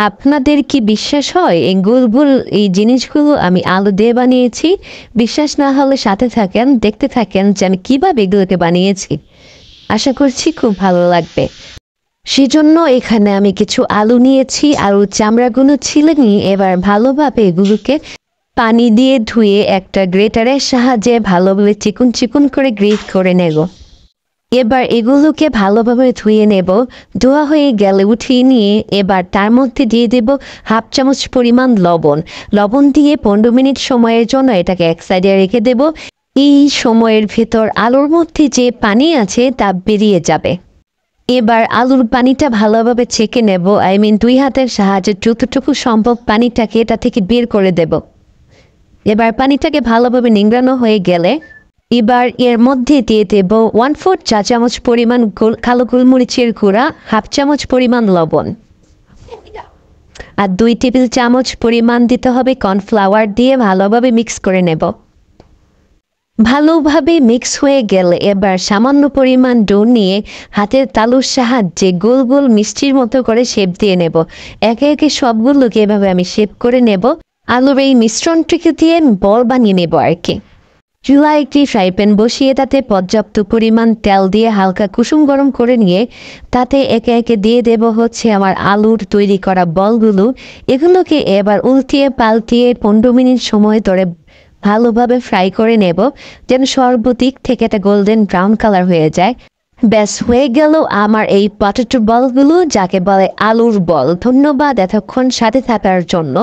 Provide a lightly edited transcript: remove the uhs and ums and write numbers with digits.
আপনাদের কি বিশ্বাস হয় এই গুলগুল এই জিনিসগুলো আমি আলু দিয়ে বানিয়েছি? বিশ্বাস না হলে সাথে থাকেন, দেখতে থাকেন যে আমি কিভাবে এগুলোকে বানিয়েছি। আশা করছি খুব ভালো লাগবে। সেজন্য এখানে আমি কিছু আলু নিয়েছি, আলুর চামড়াগুলো ছিলে নিয়ে এবার ভালোভাবে এগুলোকে পানি দিয়ে ধুয়ে একটা গ্রেটারের সাহায্যে ভালোভাবে চিকন চিকন করে গ্রেট করে নেব। এবার এগুলোকে ভালোভাবে ধুয়ে নেব। ধোয়া হয়ে গেলে উঠিয়ে নিয়ে এবার তার মধ্যে দিয়ে দেব হাফ চামচ পরিমাণ লবণ। লবণ দিয়ে 15 মিনিট সময়ের জন্য এটাকে এক সাইডে রেখে দেব। এই সময়ের ভেতর আলুর মধ্যে যে পানি আছে তা বেরিয়ে যাবে। এবার আলুর পানিটা ভালোভাবে ছেঁকে নেব, দুই হাতের সাহায্যে যতটুকু সম্ভব পানিটাকে এটা থেকে বের করে দেব। এবার পানিটাকে ভালোভাবে নিংড়ানো হয়ে গেলে এবার এর মধ্যে দিয়ে দেব 1/4 চা চামচ পরিমাণ কালো গোলমরিচের গুঁড়া, হাফ চামচ পরিমাণ লবণ আর 2 টেবিল চামচ পরিমাণ দিতে হবে কর্নফ্লাওয়ার দিয়ে ভালোভাবে মিক্স করে নেব। ভালোভাবে মিক্স হয়ে গেলে এবার সামান্য পরিমাণ ডো নিয়ে হাতের তালুর সাহায্যে গোল গোল মিষ্টির মতো করে শেপ দিয়ে নেব। একে একে সবগুলোকে এভাবে আমি শেপ করে নেব। আলুর এই মিশ্রণটিকে দিয়ে বল বানিয়ে নেব আর কি। চুলায় একটি ফ্রাই প্যান বসিয়ে তাতে পর্যাপ্ত পরিমাণ তেল দিয়ে হালকা কুসুম গরম করে নিয়ে তাতে একে একে দিয়ে দেব হচ্ছে আমার আলুর তৈরি করা বলগুলো। এগুলোকে এবার উল্টিয়ে পাল্টিয়ে 15 মিনিট সময় ধরে ভালোভাবে ফ্রাই করে নেব, যেন সর্বদিক থেকে একটা গোল্ডেন ব্রাউন কালার হয়ে যায়। ব্যাস হয়ে গেল আমার এই পটেটো বলগুলো, যাকে বলে আলুর বল। ধন্যবাদ এতক্ষণ সাথে থাকার জন্য।